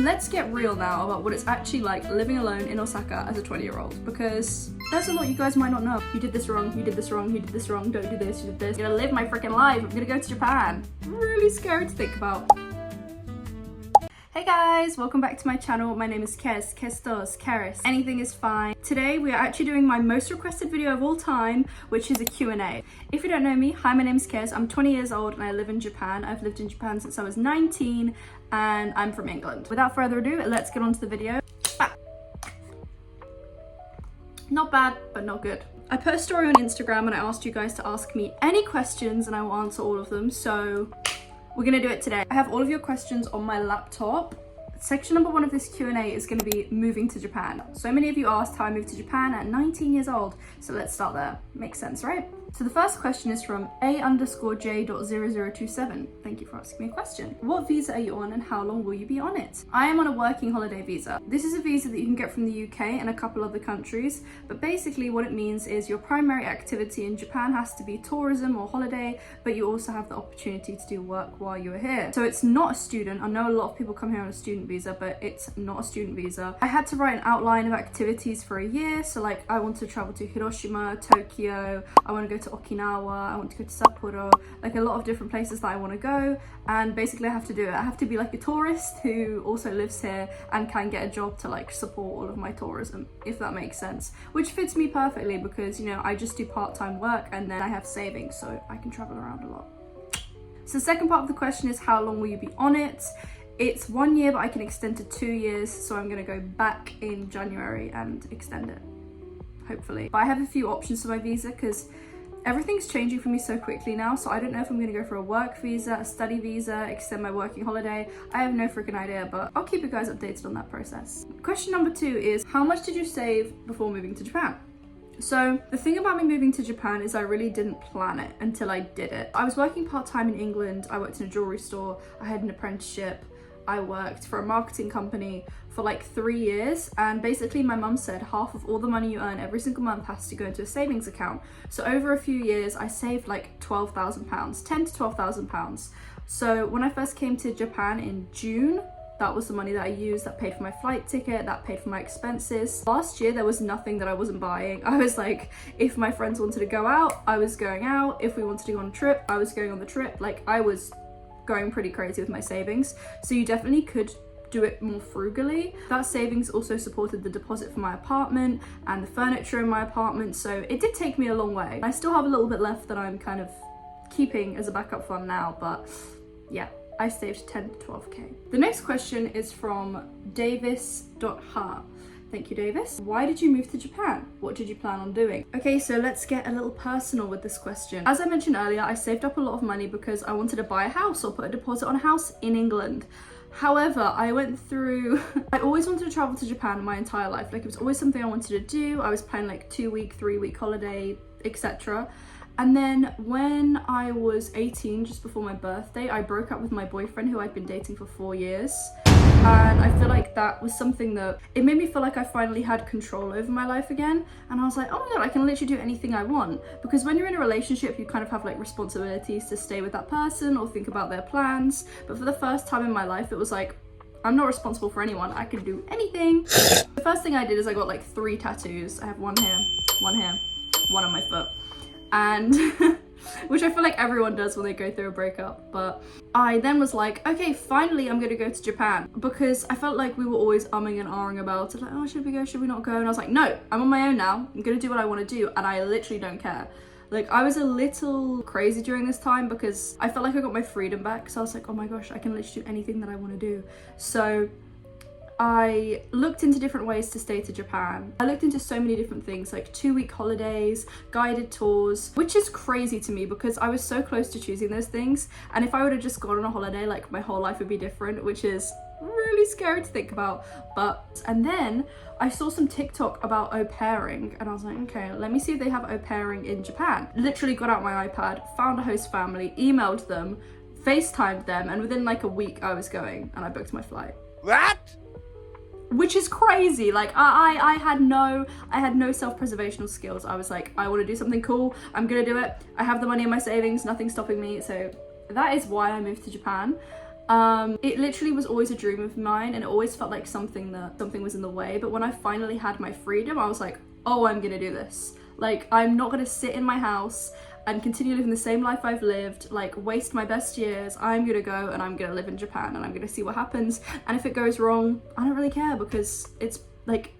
Let's get real now about what it's actually like living alone in Osaka as a 20-year-old, because there's a lot you guys might not know. You did this wrong, you did this wrong, you did this wrong, don't do this, you did this. I'm gonna live my freaking life, I'm gonna go to Japan. Really scary to think about. Hey guys, welcome back to my channel. My name is Kes, Kestos, Keris. Anything is fine. Today we are actually doing my most requested video of all time, which is a Q&A. If you don't know me, hi, my name is Kes. I'm 20 years old and I live in Japan. I've lived in Japan since I was 19 and I'm from England. Without further ado, let's get on to the video. Not bad, but not good. I put a story on Instagram and I asked you guys to ask me any questions and I will answer all of them. So we're gonna do it today. I have all of your questions on my laptop. Section number 1 of this Q&A is gonna be moving to Japan. So many of you asked how I moved to Japan at 19 years old. So let's start there. Makes sense, right? So the first question is from A_J.0027. Thank you for asking me a question. What visa are you on and how long will you be on it? I am on a working holiday visa. This is a visa that you can get from the UK and a couple other countries, but basically what it means is your primary activity in Japan has to be tourism or holiday, but you also have the opportunity to do work while you're here. So it's not a student. I know a lot of people come here on a student visa, but it's not a student visa. I had to write an outline of activities for a year. So like I want to travel to Hiroshima, Tokyo, I want to go to Okinawa, I want to go to Sapporo, like a lot of different places that I want to go, and basically I have to do it. I have to be like a tourist who also lives here and can get a job to like support all of my tourism, if that makes sense, which fits me perfectly because, you know, I just do part-time work and then I have savings so I can travel around a lot. So the second part of the question is how long will you be on it? It's 1 year, but I can extend to 2 years, so I'm going to go back in January and extend it, hopefully. But I have a few options for my visa because everything's changing for me so quickly now, so I don't know if I'm going to go for a work visa, a study visa, extend my working holiday. I have no freaking idea, but I'll keep you guys updated on that process. Question number 2 is, how much did you save before moving to Japan? So the thing about me moving to Japan is I really didn't plan it until I did it. I was working part-time in England, I worked in a jewelry store, I had an apprenticeship, I worked for a marketing company for like 3 years, and basically my mum said half of all the money you earn every single month has to go into a savings account. So over a few years I saved like £12,000, 10 to £12,000. So when I first came to Japan in June, that was the money that I used, that paid for my flight ticket, that paid for my expenses. Last year there was nothing that I wasn't buying. I was like, if my friends wanted to go out, I was going out. If we wanted to go on a trip, I was going on the trip. Like I was going pretty crazy with my savings. So you definitely could do it more frugally. That savings also supported the deposit for my apartment and the furniture in my apartment, so it did take me a long way. I still have a little bit left that I'm kind of keeping as a backup fund now, but yeah, I saved 10 to 12k. The next question is from Davis.ha. Thank you, Davis. Why did you move to Japan? What did you plan on doing? Okay, so let's get a little personal with this question. As I mentioned earlier, I saved up a lot of money because I wanted to buy a house or put a deposit on a house in England. However, I always wanted to travel to Japan my entire life. Like it was always something I wanted to do. I was planning like 2-week, 3-week holiday, etc. And then when I was 18, just before my birthday, I broke up with my boyfriend who I'd been dating for 4 years. And I feel like that was something that, it made me feel like I finally had control over my life again. And I was like, oh my god, I can literally do anything I want. Because when you're in a relationship, you kind of have like responsibilities to stay with that person or think about their plans. But for the first time in my life, it was like, I'm not responsible for anyone, I can do anything. The first thing I did is I got like 3 tattoos. I have one here, one on my foot. And which I feel like everyone does when they go through a breakup. But I then was like, okay, finally I'm gonna go to Japan, because I felt like we were always umming and ahhing about it, like, oh, should we go, should we not go? And I was like, no, I'm on my own now, I'm gonna do what I want to do, and I literally don't care. Like I was a little crazy during this time because I felt like I got my freedom back, so I was like, oh my gosh, I can literally do anything that I want to do. So I looked into different ways to stay to Japan. I looked into so many different things, like 2-week holidays, guided tours, which is crazy to me because I was so close to choosing those things. And if I would have just gone on a holiday, like my whole life would be different, which is really scary to think about. And then I saw some TikTok about au pairing and I was like, okay, let me see if they have au pairing in Japan. Literally got out my iPad, found a host family, emailed them, FaceTimed them, and within like a week I was going and I booked my flight. What? Which is crazy. Like I had no self-preservational skills. I was like, I want to do something cool, I'm gonna do it. I have the money in my savings, nothing's stopping me. So that is why I moved to Japan. It literally was always a dream of mine, and it always felt like something was in the way. But when I finally had my freedom, I was like, oh, I'm gonna do this. Like, I'm not gonna sit in my house and continue living the same life I've lived, like waste my best years. I'm gonna go and I'm gonna live in Japan and I'm gonna see what happens. And if it goes wrong, I don't really care, because it's like,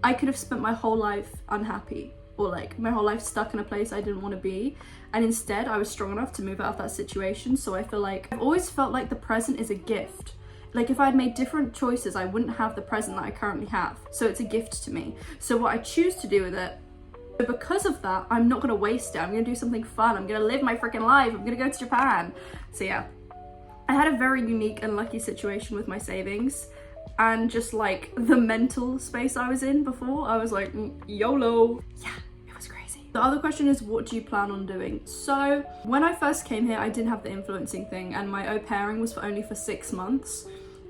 I could have spent my whole life unhappy, or like my whole life stuck in a place I didn't want to be. And instead I was strong enough to move out of that situation. So I feel like I've always felt like the present is a gift. Like, if I'd made different choices, I wouldn't have the present that I currently have. So it's a gift to me. So what I choose to do with it, so because of that, I'm not gonna waste it. I'm gonna do something fun. I'm gonna live my freaking life. I'm gonna go to Japan. So yeah, I had a very unique and lucky situation with my savings, and just like the mental space I was in before. I was like, YOLO. Yeah, it was crazy. The other question is, what do you plan on doing? So when I first came here, I didn't have the influencing thing, and my au pairing was only for 6 months.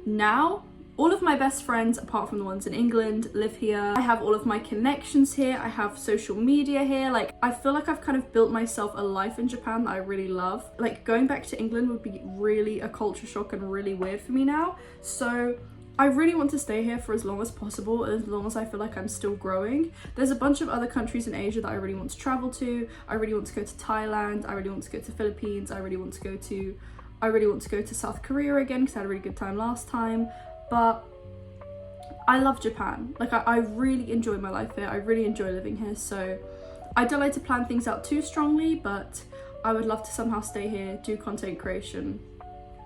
Now, all of my best friends, apart from the ones in England, live here. I have all of my connections here. I have social media here. Like, I feel like I've kind of built myself a life in Japan that I really love. Like, going back to England would be really a culture shock and really weird for me now. So I really want to stay here for as long as possible, as long as I feel like I'm still growing. There's a bunch of other countries in Asia that I really want to travel to. I really want to go to Thailand. I really want to go to Philippines. I really want to go to South Korea again, because I had a really good time last time. But I love Japan. Like, I really enjoy my life here. I really enjoy living here. So I don't like to plan things out too strongly, but I would love to somehow stay here, do content creation,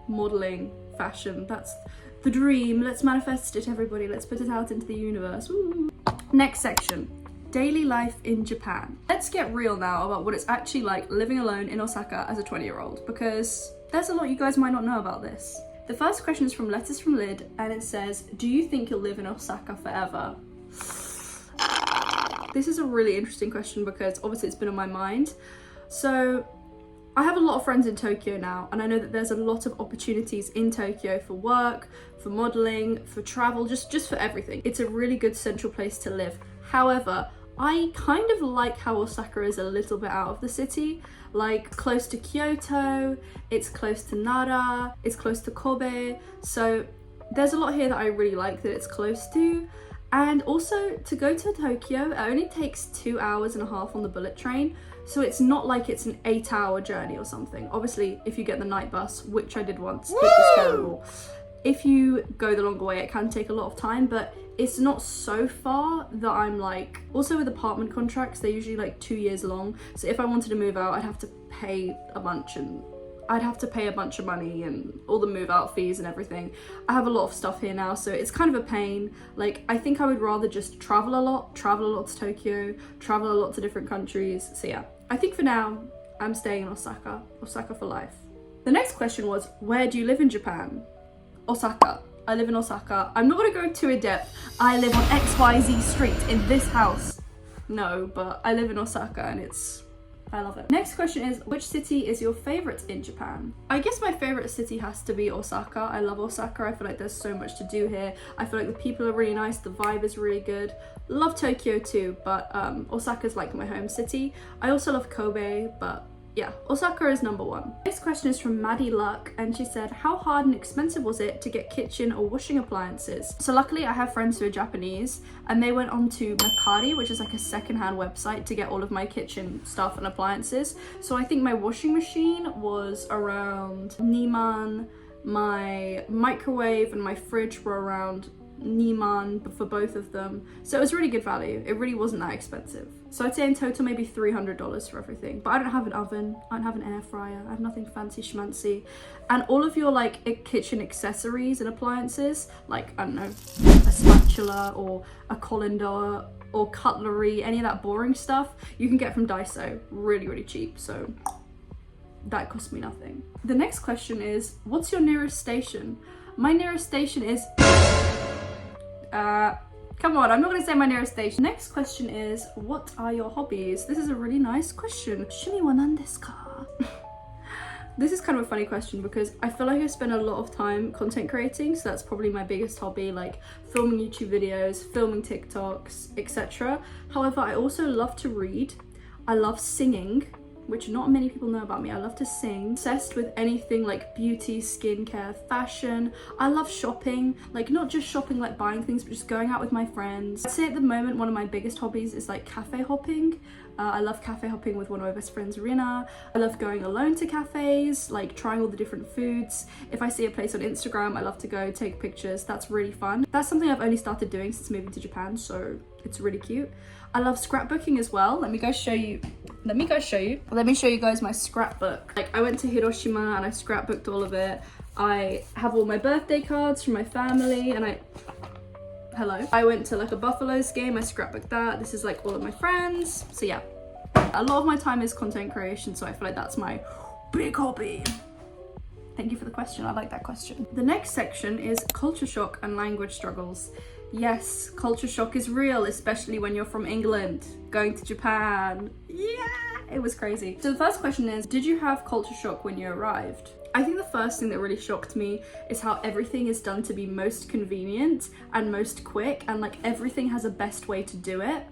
modeling, fashion. That's the dream. Let's manifest it, everybody. Let's put it out into the universe. Woo. Next section, daily life in Japan. Let's get real now about what it's actually like living alone in Osaka as a 20-year-old, because there's a lot you guys might not know about this. The first question is from Letters from Lid, and it says, do you think you'll live in Osaka forever? This is a really interesting question, because obviously it's been on my mind. So I have a lot of friends in Tokyo now, and I know that there's a lot of opportunities in Tokyo for work, for modeling, for travel, just for everything. It's a really good central place to live. However, I kind of like how Osaka is a little bit out of the city. Like, close to Kyoto, it's close to Nara, it's close to Kobe. So there's a lot here that I really like that it's close to. And also, to go to Tokyo, it only takes 2.5 hours on the bullet train. So it's not like it's an 8-hour journey or something. Obviously, if you get the night bus, which I did once, it was terrible. If you go the longer way, it can take a lot of time, but it's not so far that I'm like... Also with apartment contracts, they're usually like 2 years long. So if I wanted to move out, I'd have to pay a bunch, and I'd have to pay a bunch of money and all the move out fees and everything. I have a lot of stuff here now, so it's kind of a pain. Like, I think I would rather just travel a lot to Tokyo, travel a lot to different countries. So yeah, I think for now, I'm staying in Osaka for life. The next question was, where do you live in Japan? Osaka. I live in Osaka. I'm not going to go too in depth. I live on XYZ street in this house. No, but I live in Osaka, and I love it. Next question is, which city is your favorite in Japan? I guess my favorite city has to be Osaka. I love Osaka. I feel like there's so much to do here. I feel like the people are really nice. The vibe is really good. Love Tokyo too, but Osaka's like my home city. I also love Kobe, but yeah, Osaka is number one. Next question is from Maddie Luck, and she said, how hard and expensive was it to get kitchen or washing appliances? So luckily I have friends who are Japanese, and they went on to Mercari, which is like a secondhand website, to get all of my kitchen stuff and appliances. So I think my washing machine was around Niman, my microwave and my fridge were around Niman for both of them. So it was really good value. It really wasn't that expensive. So I'd say in total maybe $300 for everything. But I don't have an oven, I don't have an air fryer, I have nothing fancy schmancy. And all of your like kitchen accessories and appliances, like, I don't know, a spatula or a colander or cutlery, any of that boring stuff, you can get from Daiso really, really cheap. So that cost me nothing. The next question is, what's your nearest station? My nearest station is... come on, I'm not gonna say my nearest station. Next question is, what are your hobbies? This is a really nice question. Shumi wa nan desu ka? This is kind of a funny question because I feel like I spend a lot of time content creating, so that's probably my biggest hobby, like filming YouTube videos, filming TikToks, etc. However, I also love to read. I love singing. which not many people know about me. I love to sing, obsessed with anything like beauty, skincare, fashion. I love shopping, like not just shopping like buying things, but just going out with my friends. I'd say at the moment one of my biggest hobbies is like cafe hopping. I love cafe hopping with one of my best friends, Rina. I love going alone to cafes, like trying all the different foods. If I see a place on Instagram, I love to go take pictures. That's really fun. That's something I've only started doing since moving to Japan, so it's really cute. I love scrapbooking as well. Let me show you guys my scrapbook. Like I went to Hiroshima and I scrapbooked all of it. I have all my birthday cards from my family and I went to like a Buffaloes game, I scrapbooked that. This is like all of my friends. So yeah, a lot of my time is content creation, so I feel like that's my big hobby. Thank you for the question, I like that question. The next section is culture shock and language struggles. Yes, culture shock is real, especially when you're from England, going to Japan. Yeah, it was crazy. So the first question is, did you have culture shock when you arrived? I think the first thing that really shocked me is how everything is done to be most convenient and most quick, and like everything has a best way to do it.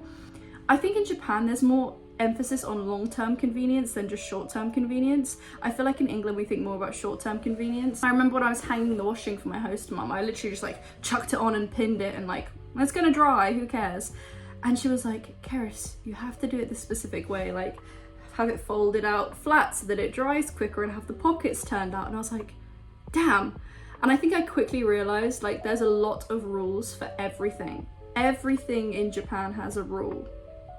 I think in Japan there's more emphasis on long-term convenience than just short-term convenience. I feel like in England we think more about short-term convenience. I remember when I was hanging the washing for my host mum, I literally just like chucked it on and pinned it and like, it's gonna dry, who cares? And she was like, Keris, you have to do it this specific way, like have it folded out flat so that it dries quicker and have the pockets turned out. And I was like, damn. And I think I quickly realized like there's a lot of rules for everything. Everything in Japan has a rule.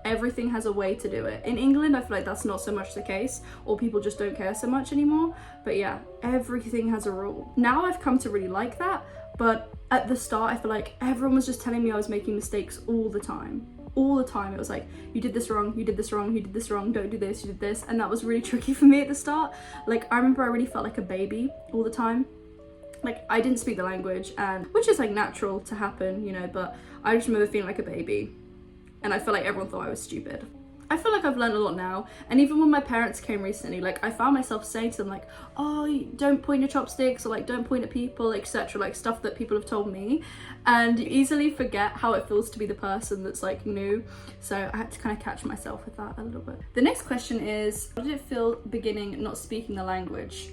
Everything has a way to do it. In England, I feel like that's not so much the case, or people just don't care so much anymore. But yeah, everything has a rule. Now I've come to really like that, but at the start, I feel like everyone was just telling me I was making mistakes all the time. All the time. It was like, you did this wrong, you did this wrong, you did this wrong, don't do this, you did this. And that was really tricky for me at the start. Like, I remember I really felt like a baby all the time. Like, I didn't speak the language, and which is like natural to happen, you know, but I just remember feeling like a baby. And I felt like everyone thought I was stupid. I feel like I've learned a lot now, and even when my parents came recently, like I found myself saying to them like, oh, don't point your chopsticks, or like don't point at people, etc., like stuff that people have told me, and you easily forget how it feels to be the person that's like new. So I had to kind of catch myself with that a little bit. The next question is, how did it feel beginning not speaking the language?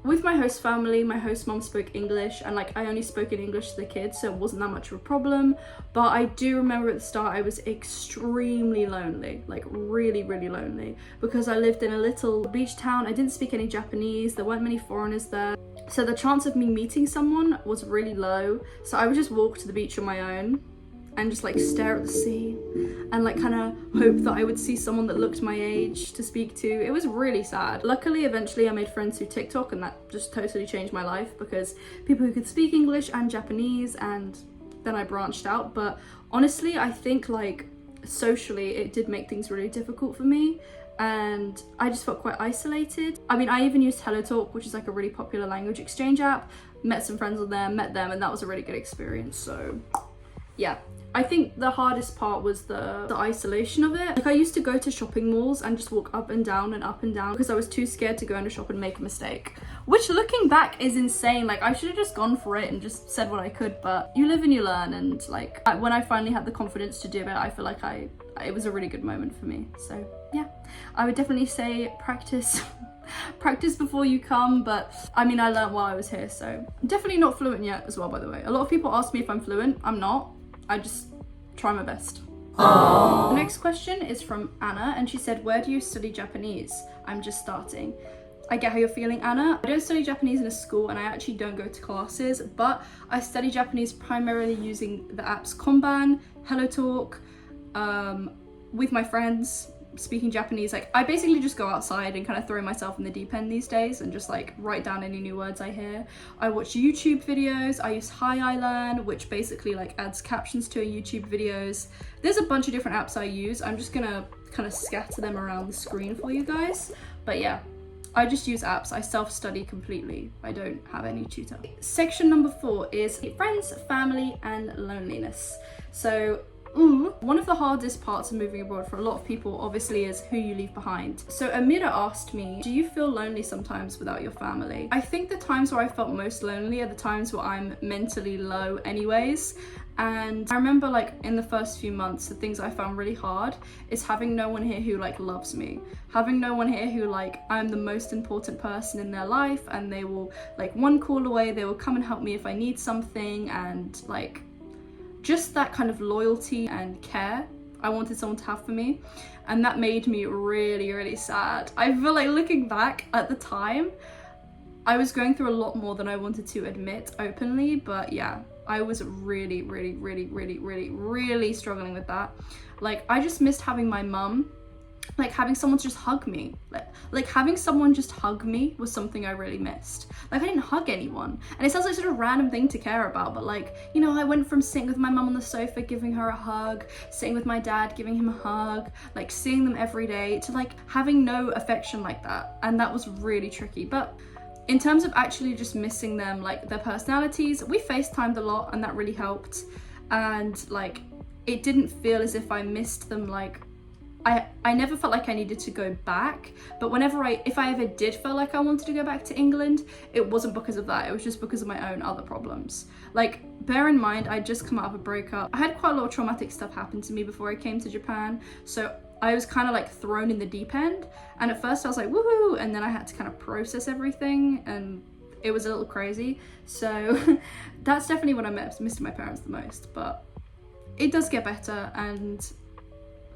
With my host family, my host mom spoke English, and like I only spoke in English to the kids, so it wasn't that much of a problem. But I do remember at the start I was extremely lonely, like really, really lonely, because I lived in a little beach town. I didn't speak any Japanese, there weren't many foreigners there. So the chance of me meeting someone was really low. So I would just walk to the beach on my own and just like stare at the sea and like kind of hope that I would see someone that looked my age to speak to. It was really sad. Luckily, eventually I made friends through TikTok, and that just totally changed my life, because people who could speak English and Japanese, and then I branched out. But honestly, I think like socially it did make things really difficult for me, and I just felt quite isolated. I mean, I even used HelloTalk, which is like a really popular language exchange app, met some friends on there, met them, and that was a really good experience. So yeah, I think the hardest part was the isolation of it. Like I used to go to shopping malls and just walk up and down because I was too scared to go in a shop and make a mistake, which looking back is insane. Like I should have just gone for it and just said what I could, but you live and you learn. And like when I finally had the confidence to do it, I feel like it was a really good moment for me. So yeah, I would definitely say practice before you come. But I mean, I learned while I was here, so I'm definitely not fluent yet as well, by the way. A lot of people ask me if I'm fluent. I'm not. I just try my best. Aww. The next question is from Anna, and she said, where do you study Japanese? I'm just starting. I get how you're feeling, Anna. I don't study Japanese in a school, and I actually don't go to classes, but I study Japanese primarily using the apps Konban, HelloTalk, with my friends, speaking Japanese. Like I basically just go outside and kind of throw myself in the deep end these days and just like write down any new words I hear. I watch YouTube videos. I use Learn, which basically like adds captions to YouTube videos. There's a bunch of different apps I use. I'm just gonna kind of scatter them around the screen for you guys, but yeah, I just use apps. I self-study completely. I don't have any tutor. Section number 4 is friends, family, and loneliness. So One of the hardest parts of moving abroad for a lot of people obviously is who you leave behind. So Amira asked me, do you feel lonely sometimes without your family? I think the times where I felt most lonely are the times where I'm mentally low anyways. And I remember like in the first few months, the things I found really hard is having no one here who like loves me. Having no one here who like I'm the most important person in their life, and they will like one call away, they will come and help me if I need something, and like just that kind of loyalty and care I wanted someone to have for me. And that made me really, really sad. I feel like looking back at the time, I was going through a lot more than I wanted to admit openly, but yeah, I was really, really, really, really, really, really struggling with that. Like, I just missed having my mum, like having someone just hug me. Like having someone just hug me was something I really missed. Like, I didn't hug anyone. And it sounds like such a random thing to care about, but like, you know, I went from sitting with my mum on the sofa, giving her a hug, sitting with my dad, giving him a hug, like seeing them every day, to like having no affection like that. And that was really tricky. But in terms of actually just missing them, like their personalities, we FaceTimed a lot and that really helped. And like, it didn't feel as if I missed them. Like, I never felt like I needed to go back, but if I ever did feel like I wanted to go back to England, it wasn't because of that, it was just because of my own other problems. Like, bear in mind, I'd just come out of a breakup. I had quite a lot of traumatic stuff happen to me before I came to Japan, so I was kind of like thrown in the deep end, and at first I was like, woohoo, and then I had to kind of process everything, and it was a little crazy. So that's definitely what I missed my parents the most, but it does get better, and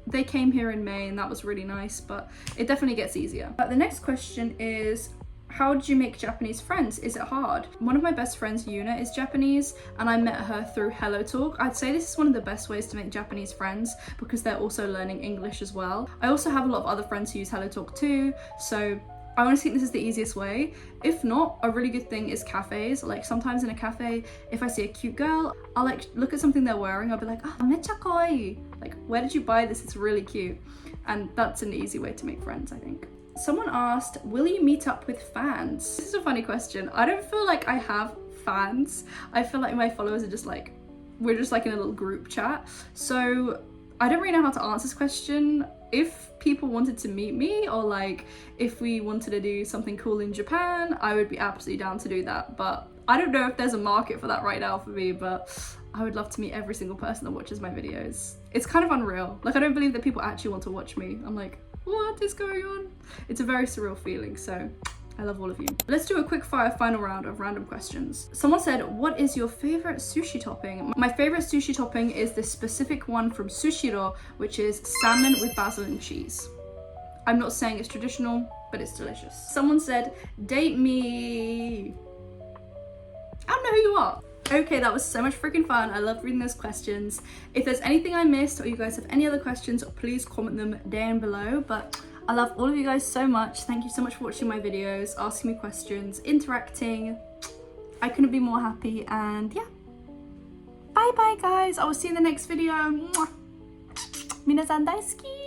they came here in May and that was really nice, but it definitely gets easier. The next question is, how did you make Japanese friends? Is it hard? One of my best friends, Yuna, is Japanese, and I met her through Hello Talk. I'd say this is one of the best ways to make Japanese friends because they're also learning English as well. I also have a lot of other friends who use Hello Talk too, so I honestly think this is the easiest way. If not, a really good thing is cafes. Like, sometimes in a cafe, if I see a cute girl, I'll like look at something they're wearing, I'll be like, oh, mecha kawaii. Like, where did you buy this? It's really cute. And that's an easy way to make friends, I think. Someone asked, will you meet up with fans? This is a funny question. I don't feel like I have fans. I feel like my followers are just like, we're just like in a little group chat. So I don't really know how to answer this question. If people wanted to meet me, or like if we wanted to do something cool in Japan, I would be absolutely down to do that. But I don't know if there's a market for that right now for me, but I would love to meet every single person that watches my videos. It's kind of unreal. Like, I don't believe that people actually want to watch me. I'm like, what is going on? It's a very surreal feeling, so I love all of you. Let's do a quick fire final round of random questions. Someone said, what is your favorite sushi topping? My favorite sushi topping is this specific one from Sushiro, which is salmon with basil and cheese. I'm not saying it's traditional, but it's delicious. Someone said, date me. I don't know who you are. Okay, that was so much freaking fun. I love reading those questions. If there's anything I missed, or you guys have any other questions, please comment them down below. But I love all of you guys so much. Thank you so much for watching my videos, asking me questions, interacting. I couldn't be more happy, and yeah. Bye bye guys. I will see you in the next video. Minasan daisuki.